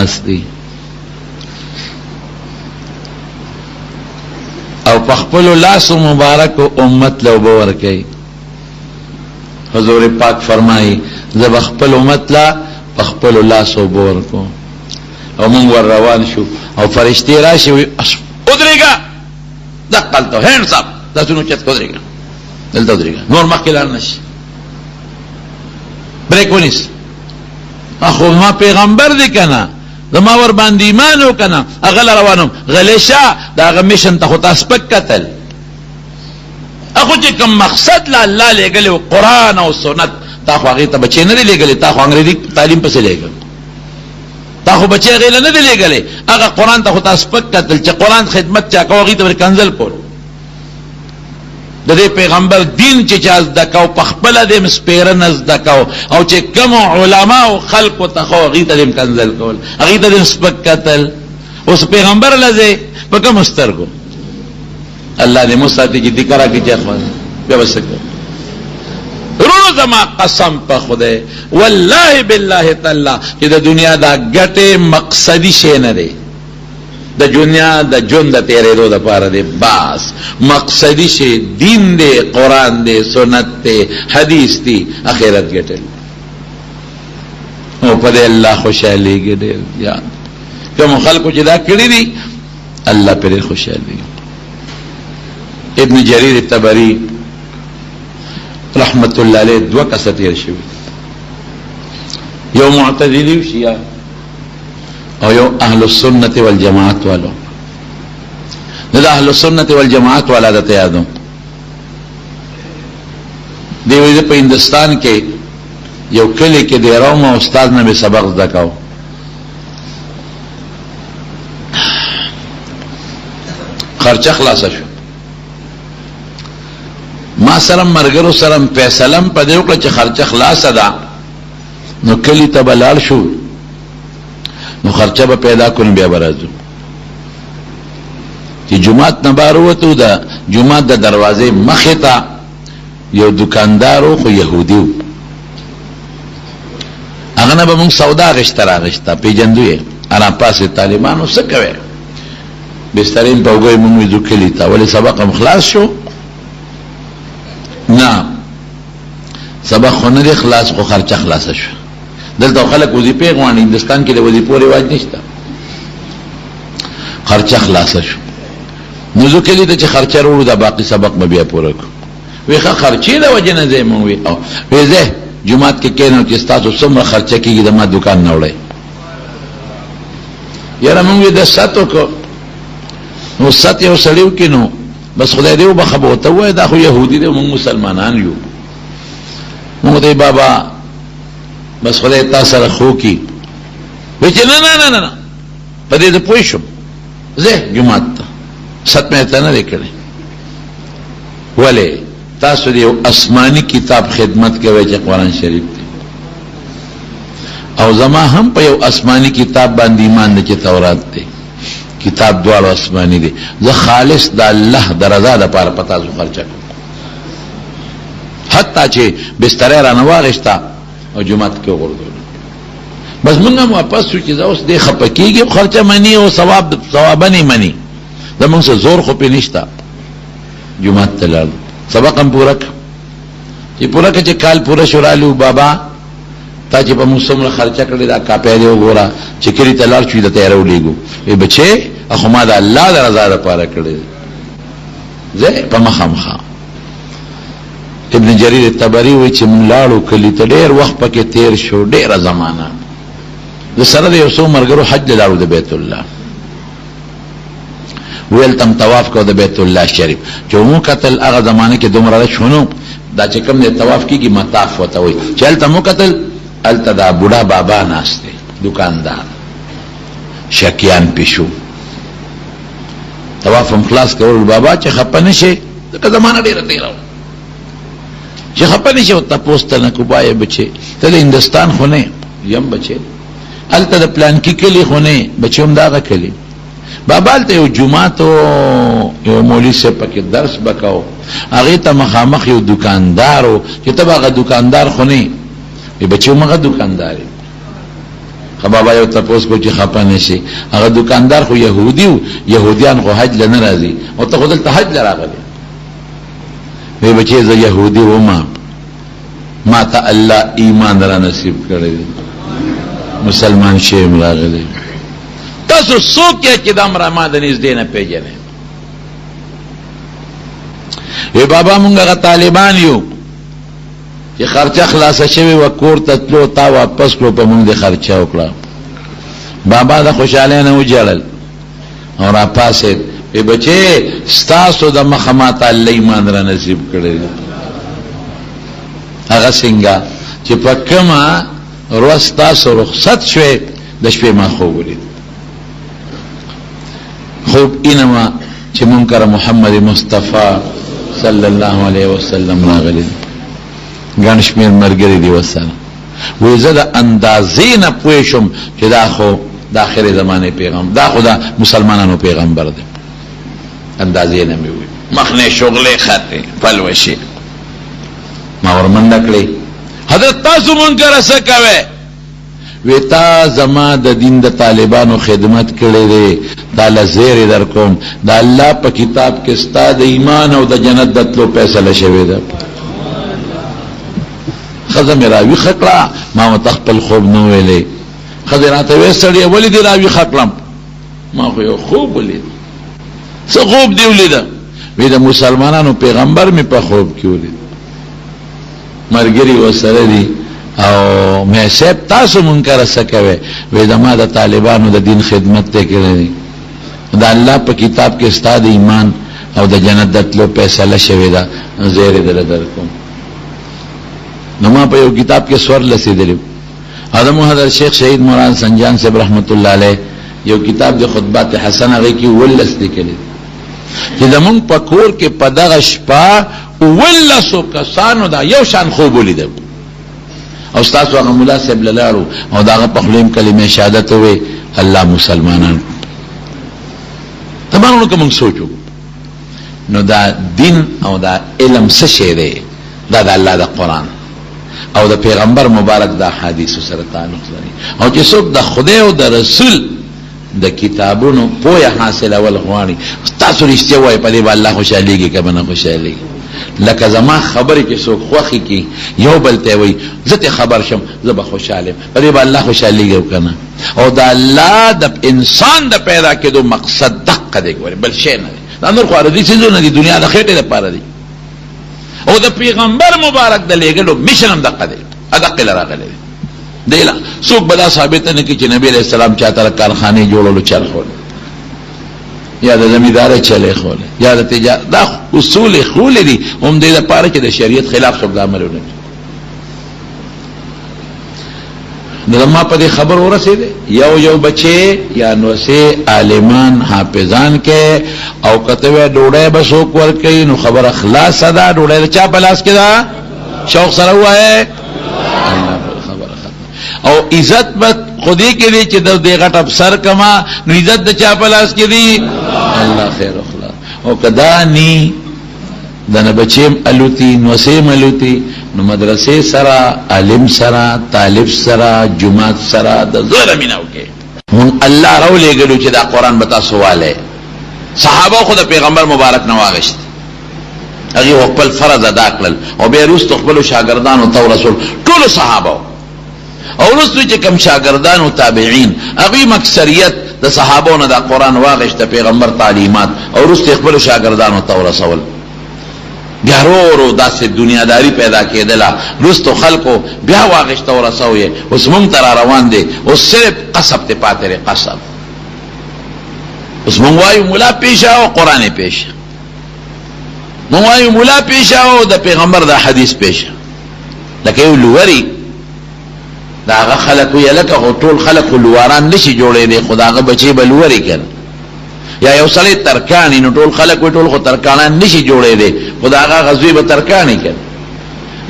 لاس دی او پخپلو لاس مبارک امت لو بور کئی حضور پاک فرمائی زب اخپل امت لا پخپلو لاس بور کو او من ور روان شو او فرشتی راشی ادری گا دقل تو ہینڈ صاحب دستونو چت ادری گا دلتا ادری گا نور مخیلان نشی بریک ونیس اخو ما پیغمبر دی کنا زما ور باندې ایمان وکنا اغل روانم غلیشا دا غمیشن ته خطا سپک قتل اخو چې کوم مقصد لا الله لګل قرآن او سنت تا خو هغه ته بچی نه لګل تا خو انګریزي تعلیم پسې لګل تا خو بچی غیله نه لګل هغه قرآن ته خطا سپک قتل چې قرآن خدمت چا کوي ته کنزل کول د دې پیغمبر دین چې چاز دکاو پخپل د مسپیرن از دکاو او چې کوم علما او خلق ته خو غیته د کنزل کول غیته د سپک قتل اوس پیغمبر لزه په کوم سترګو الله دې مستعتی کی ذکر کی چې خو بیا وسکه روز ما قسم په خدای والله بالله تعالی چې د دنیا دا ګټه مقصدی شی نه دی د دنیا د جون د تیرې دو د پاره دی باس مقصدی شی دین دی قرآن دی سنت دی حدیث دی اخرت ګټل او په دې الله خوشاله ګډه یا کوم خلکو چې دا کړی دي الله پر خوشاله. ابن جریر الطبری رحمت الله علیه دو کسه تیر شوی یو معتزلی و شیعه او یو اهل السنت والجماعت والو دا اهل السنت والجماعت والا دته یادو دیوی په هندستان کې یو کلی کې دی راو ما استاد نه به سبق زکاو خرچه خلاص شو ما سلام مرګرو سلام فیصلم په دیو کې چې خرچه خلاص ده نو کلی ته بلال شو نو خرچه به پیدا کړو بیا برازو چې جمعات نه بار وته دا جمعات د دروازې مخه ته یو دکاندارو خو يهوديو هغه نه به موږ سودا غشتره پیجندوې انا پاسه طالبانو څه کوي بسترین په وګړي موږ یو کلی ته ولې سبق مخلاص شو نه سبق خو نه خلاص خو خرچه خلاص شو دلته خلک وظیفه غواړي هندستان کې د وظیفو رواج نشته خرچه خلاص شو نو ځکه دې چې خرچه ورو دا باقي سبق به بیا پوره کو ویخه خرچه د وجه نه زې مو وی او ویزه جمعات کې کینو چې تاسو څومره خرچه کیږي د ما دکان نه وړي یاره موږ د ساتو کو نو سات یو سړیو کې نو بس خدای دې وبخبوته وای دا خو يهودي دي موږ مسلمانان یو موږ دې بابا بس خدای تاسو سره خو کی وچ نه نه په دې ته پوه شم زه جمعات ست مې ته نه کړې ولی تاسو دې آسمانی کتاب خدمت کوي چې قرآن شریف دی او زما هم په یو آسمانی کتاب باندې ایمان نه چې تورات دی کتاب دوالو آسمانی دی زه خالص د الله د رضا لپاره پتا زو خرچه کوم حتی چې بستر را نواغشتا او جمعات کې وګورم بس موږ هم واپس شو چې اوس دې خپکیږي خرچه منی او ثواب نه منی زموږ سره زور خو په نشتا جمعات تلل سبق هم پورا چې پورا کې کال پورا شورالو بابا تا چې په موسم خرچه کړی دا کاپه دی وګوره چې کلی تلل شو د تیارو لګو ای بچي اخو ما د الله د رضا لپاره کړی زه په مخامخه ابن جریر الطبری وی چې مونږ لاړو کلی ته ډېر وخت پکې تیر شو ډېره زمانہ د سره یو څو مرګرو حج لاړو د بیت الله ویل تم طواف کو د بیت الله شریف چې مو قتل هغه زمانه کې دومره شونو دا چې کوم د طواف کیږي مطاف وته وي چل تم قتل التدا بوډا بابا ناشته دکاندار شکیان پښو طواف خلاص کول بابا چې خپنه شي دغه زمانه ډیره تیرو چې خپنه شي او تاسو ته نه کوبای بچي ته هندستان خو نه یم بچي الته د پلان کې کلی خو نه بچوم داغه کلی بابا ته یو جمعه یو مولوی سے پکې درس وکاو هغه ته مخامخ یو دکاندارو چې تبغه دکاندار خو نه بچو مغه دکاندار بابا یو تپوس کو چې خپه نشي هغه دکاندار خو يهودي و يهوديان خو حج لنه راځي او ته خدل ته حج راغلی وی بچي زه يهودي وما ما ته الله ایمان را نصیب کړی مسلمان شیم راغلی تاسو څوک چې د امر ما د نږدې نه پیژنې ای بابا مونږه طالبان یو چې خرچه خلاصه شوی و کور ته تلو تا واپس کړو په مونږ د خرچه وکړه بابا د خوشاله نه وجړل او را پاسه ای بچي ستاسو د مخمات الله ایمان را نصیب کړی هغه څنګه چې په کومه روز تاسو رخصت شوي د شپې ما خوب ولید خوب اینما چې منکر محمد مصطفی صلی الله علیه وسلم راغلی ګڼ شمېر ملګري دي وسره وایي زه د اندازې نه پوه شم چې دا خو د آخرې زمانې پیغام دا خو د مسلمانانو پیغمبر دی اندازې نه مې وایي مخنې شغلې خطې پلوشي ما ورمنډه کړې حضرت تاسو منکر څه کوئ وی تا زما د دین د طالبانو خدمت کړی دی دا لزیر در کوم دا الله په کتاب کې ستا د ایمان او د جنت د تلو فیصله شوې ده ښځه مې راویښه کړه ما ورته خپل خوب نه ویلی ښځې راته ویې سړیه ولې دې راویښه کړم ما خو یو خوب ولید څه خوب دې ولیده وی د مسلمانانو پیغمبر مې په خوب کې ولید ملګري ورسره دي او مې صاحب تاسو منکر څه کوئ وی د ما د طالبانو د دین خدمت ته کړی د الله په کتاب کې ستا د ایمان او د جنت د تلو فیصله شوې ده زیر در درکوم نو ما په یو کتاب کې سور لسیدلی ادم حضرت شیخ شهید مولانا سنجان صاحب رحمت الله علیه یو کتاب د خطبات حسنه هغه کې ولس لیکلی چې زمونږ په کور کې په دغه شپه ولسو کسانو دا یو شان خوب ولیده او ستاسو هغه مولا صاحب لاړو او داغه په خلیم کلمه شهادت وې الله مسلمانان تمام نو کوم سوچو نو دا دین او دا علم څه شی دی دا د الله د قران او د پیغمبر مبارک د حدیث سره تعلق لري او چې څوک د خدای او د رسول د کتابونو پوهه حاصل اول غواړي تاسو رښتیا وایي په دې الله خوشاليږي کبه نه خوشاليږي لکه زما خبرې کې څوک خوخي کی یو بل ته وي زته خبر شم زه خوشاله په دې الله خوشاليږي کنه او دا الله د انسان د پیدا کېدو مقصد دقه دی بل شي نه دا نور خو ارزي څه نه دي دنیا د خېټه لپاره دي او د پیغمبر مبارک د لېګلو میشن هم دقه دی ادقه لراغله دی لا څوک بدا ثابت نه کی چې نبی عليه السلام چاته کارخانه جوړولو چرخول یا د زمیندار چلے خول یا د تجارت دا اصول خول دي هم دې لپاره چې د شریعت خلاف څوک عملونه نو ما په دې خبر ورسېده یو بچي یا نو سه عالمان حافظان کې او کته ډوړې بسوک ور کوي نو خبر اخلاص ادا ډوړې چا بلاس کې دا شوق سره وای او عزت بت خودی کې دي چې د دې غټ افسر کما نو عزت د چا بلاس کې دي الله خیر اخلاص او کدا ني دنه بچیم الوتی نو سیم الوتی نو مدرسې سره عالم سره طالب سره جماعت سره د زړه میناو کې مون الله راولې غلو چې دا قران بتا سواله صحابه خو د پیغمبر مبارک نه واغشت هغه خپل فرض ادا کړل او به روز خپل شاګردان او تو رسول ټول صحابه او رسول چې کوم شاګردان او تابعین هغه اکثریت د صحابو نه د قران واغشت پیغمبر تعلیمات او رسول خپل شاګردان او تو رسول ګارورو داسې دنیاداری پیدا کېدله رستو خلکو بیا واغشت او رسوي اوس مونږ تر روان دي او صرف قصب ته پاتره قصب اوس مونږ وایو مولا پیښه او قران پیښه مونږ وایو مولا پیښه او د پیغمبر د حدیث پیښه لکه یو لوري داغه خلق وی لکه ټول خلق لواران نشي جوړې دي خداغه بچي بلوري کړ یا یو سړی ترکانی نو ټول خلق وی ټول خو ترکانان نشي جوړې دي خداغه غزوی به ترکانی کړ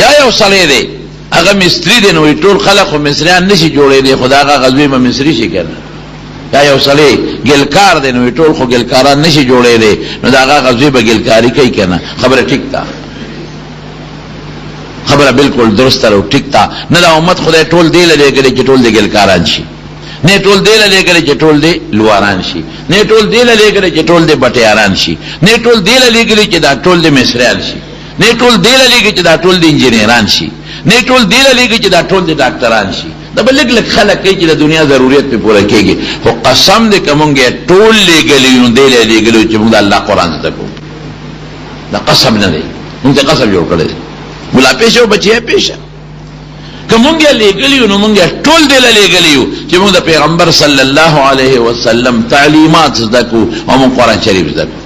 یا یو سړی دی هغه مصری دی نو ټول خلق خو مصریان نشي جوړې دي خداغه غزوی به مصری شي کړ یا یو سړی ګلکار دی نو ټول خو ګلکاران نشي جوړې دي نو داغه غزوی به ګلکاری کوي کنه خبره ټیک ده خبره بالکل درست او ټیک تا نه د امت خدای ټول دی لګي چې ټول د ګلکاران شي نه ټول دی لګل چې ټول دی لواران شي، نه ټول دی لګل چې ټول دی بټیاران شي، نه ټول دی لګل چې دا ټول دی مصریان شي، نه ټول دی لګل چې دا ټول دی انجینران شي، نه ټول دی لګل چې دا ټول دی ډاکټران شي. دا بل لګ خلک کوي چې د دنیا ضرورت په پوره کېږي، خو قسم دې کومګه ټول لګل یو دی لګل چې موږ الله قرآن زده کوو. دا قسم نه دی، موږ قسم جوړ کړی دی بلا پیشه او بچی پیشه. کومګه لګلیو نو موږ ټول دی لګلیو چې موږ د پیغمبر صلی الله علیه وسلم تعلیمات زده کوو او موږ قرآن شریف زده کوو.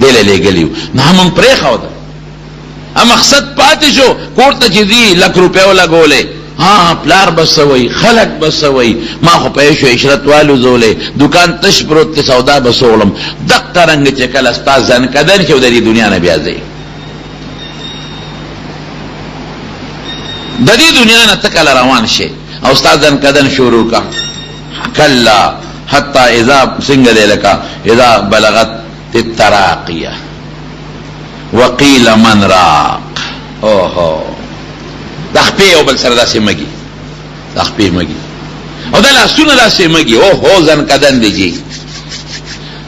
دی لګلیو نه موږ پرې خو دا مقصد پاتې شو کور ته چې دی لک روپیا ولګولې، ها پلار بسوي خلق بسوي، ما خو پېښو عشرت والو زولې دکان تش پروت ته سودا بسولم. دغه رنگ چې کله استاد ځان کدن چې د دې دنیا نه بیا ځي، د دې دنیا نه تکل روان شي او استاد ځان کدن شروع کا. کلا حتا اذا څنګه لکا اذا بلغت التراقيه وقيل من راق. اوهو د خپې او بل سره داسې مګي، د خپې مګي او د لاسونه داسې مګي. او هو ځن کدن دیږي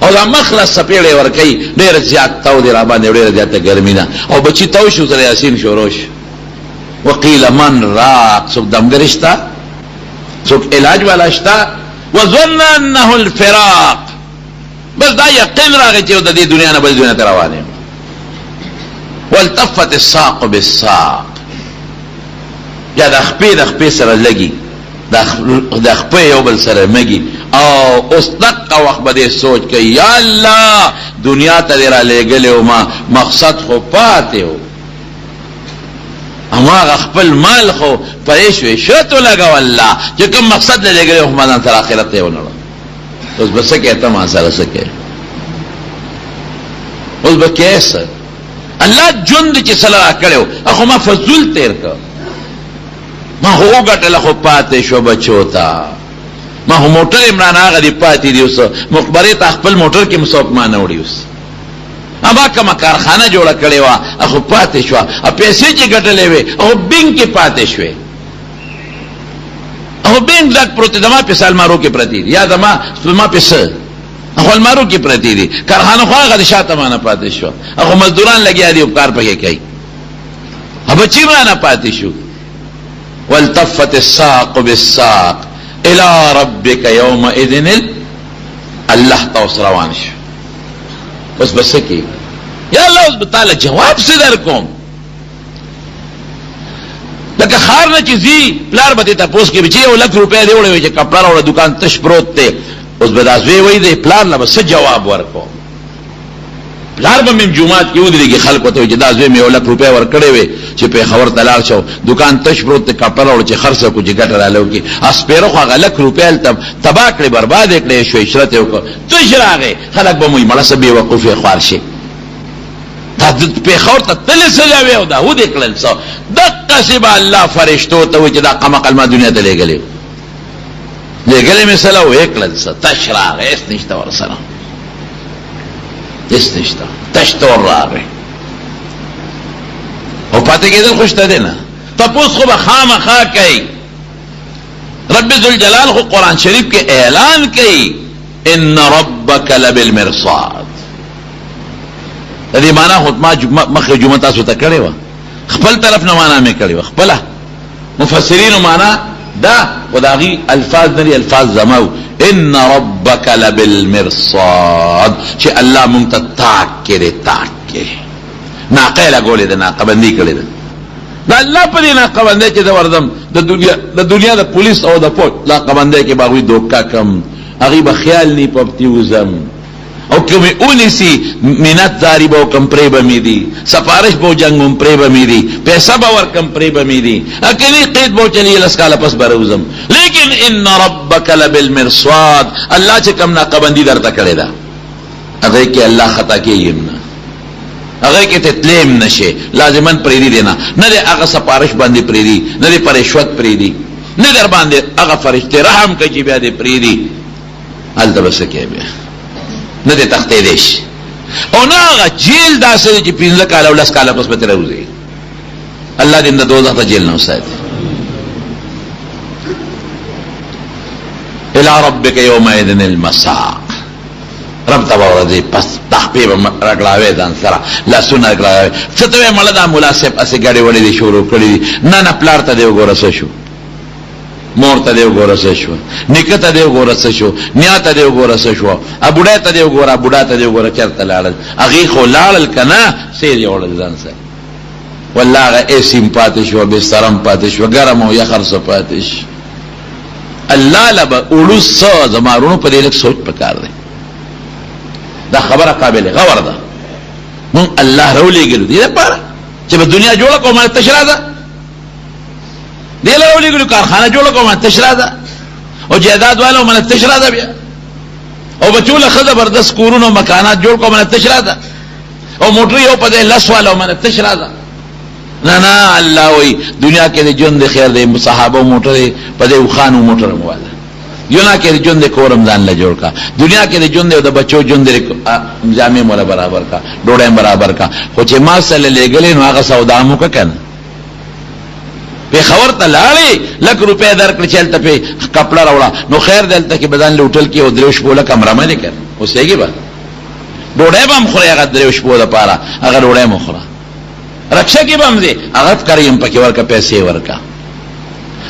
او دا مخلص سپېړې ورکوي ډېر زیات تاو دی را باندې ډېره زیاته ګرمي ده او بچي تاو شو سره یاسین شروع شو. وقیل من راق، څوک دمګر شته، څوک علاج والا شته. وظن انه الفراق، بس دا یقین راغی چې د دې دنیا نه بل دنیا ته روان یم. والتفت الساق بالساق، یا د خپې سره لګي، د خپې یو بل سره مګي. او اوس دقه وخت به دې سوچ کوي یا الله دنیا ته دې را لېږلی و، ما مقصد خو پاتې و، هماغه خپل مال خو پرې شوې شتو لګو الله چې کوم مقصد له لېږلی و خو ما ځان سره آخرت ته یې ونړه. اوس به څه کوې ته ما سره څه کوې؟ اوس به کوې څه؟ الله ژوند چې څه را کړی و خو ما فضول تېر کړ، ما هو ګټله خو پاتې شو بچو ته، ما هو موټر عمران هغه دی پاتې دی. اوس مخبرې ته خپل موټر کې مسوک ما نه وړي، اوس اما کومه کارخانه جوړه کړې وه خو پاتې شوه، پیسې چې ګټلې وې او بینک کې پاتې شوې، او بینک ډک پروت دی، زما پیسې المارو کې پرتې دي، یا زما پیسې خو المارو کې پرتې دي، کارخانه خو هغه د شاته ما نه پاتې شوه، خو مزدوران لګیا دي او کار پکې کوي، بچي ما نه پاتې شو. والتفت الساق بالساق الى ربك يومئذ الله توس روان شو. بس کی یا الله اوس تعالی جواب څه درکوم؟ لکه خار نه چې زی پلار به ته پوس کې بچي یو لک روپیا دی وړي چې کپڑا وړ دکان تش پروت ته، اوس به داسوي وای دی پلار لا څه جواب ورکوم؟ پلار به مم جمعات کې ودرېږي خلکو ته چې داسوي مې یو لک روپیا ورکړې وي چې په خبر تلار شو دکان تش پروت ته کپڑا وړ چې خرڅه کو چې ګټه رالو کې اسپیرو خو هغه لک روپیا تم تبا کړې برباد کړې شو عشرت یو کو تش راغې خلک به مې مړه سبي وقوفه خوار شي. په خور ته تل سجاوي او دا هو دې کړل څو دقه سبا الله فرشتو ته و چې دا قمقل ما دنیا ته لګلې مثلا و کړل څو تشراغ اس نشته ور سره اس نشته تشتور راغې او پاتې کېدل خوشته دي نه تاسو خو به خامخا کوي. رب ذوالجلال خو قرآن شریف کې اعلان کوي ان ربک لبالمرصاد. د دې معنا خو ما مخه جمعه تاسو ته کړې و، خپل طرف نه معنا مې کړې و، خپل مفسرین معنا دا وداغي الفاظ نری الفاظ زمو ان ربک لبالمرصاد چې الله مونږ ته تاک کړي ناقه لګولې ده، ناقه بندي کړې ده. دا الله په دې ناقه باندې چې د وردم د دنیا د پولیس او د فوج ناقه باندې کې باغوي دوکا کم هغه به خیال نه پپتی وزم او کومه اونیسی منت داری به کم پرې بمی دي، سفارش به جنگم پرې بمی دي، پیسې به ور کم پرې بمی دي، اکلی قید به چلی لس کاله پس بروزم. لیکن ان ربک لبالمرصاد الله چې کم ناقه باندې درته کړی ده هغه کې الله خطا کوي نه، هغه کې تتلیم نشي لازمن پرې دی نه، نه هغه سفارش باندې پرې دی، نه پر رشوت پرې دی، نه در باندې هغه فرشته رحم کوي بیا دې پرې دی الته بس کې بیا نه دې تختې دیش او نه هغه جیل داسې چې 15 کاله او 10 کاله پس به تر وځي. الله دې د دوزخ ته جیل نه وساتي. الى ربک یومئذ المساق، رب ته ورځي پس تحقیب رګړاوي ځان سره لاسونه رګړاوي څه مړه دا مناسب اسې ګاډي وړي دي شروع کړي دي. نه پلار ته دی وګوره څه شو، مور ته دی وګوره څه شو، نیکه ته دی وګوره څه شو، نیا ته دی وګوره څه شو، بوډا ته دی وګوره، بوډا ته دی وګوره چرته لاړل، هغې خو لاړل که نه سیر یې وړل ځان سره. والله هغه ایسیم پاتې شو، بسترم پاتې شو، ګرم او یخ هر څه پاتې شو. الله له به وړو څه زما وروڼو په دې لږ سوچ پکار دی. دا خبره قابل غور ده. مونږ الله راولېږلو دې لپاره چې به دنیا جوړه کړو، مانه تشرا ده. دې له راولېږلو کارخانه جوړه کړو، مانه تشرا ده. او جایداد والو مانه تشرا ده بیا. او بچو له ښه زبردست کورونه او مکانات جوړ کړو، مانه تشرا ده. او موټر یو په دې لس والو مانه تشرا ده. نه نه الله وایي دنیا کې د ژوند خیر دی. صحابه او موټر په دې وخان او موټر مواله دنیا کې د ژوند کورم ځان له جوړ کا، دنیا کې د ژوند د بچو ژوند جامې مولا برابر کا، ډوډۍ برابر کا. خو چې ما سره لګلې نو هغه سودا مو کنه په خبر ته لاړې لک روپے درکړ چلته په کپڑا راوړه نو خیر دلته کې بدن لوټل کې او دروش بوله کمره مې کړ اوسېږي به ډوډۍ به مخوري هغه دروش بوله پاره هغه ډوډۍ مخوره رکشا کې به هم دي هغه کریم پکې ورکا پیسې ورکا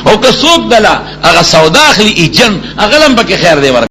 او که څوک دلا هغه سودا اخلي ایجن هغه لم پکې خیر دی ورکا.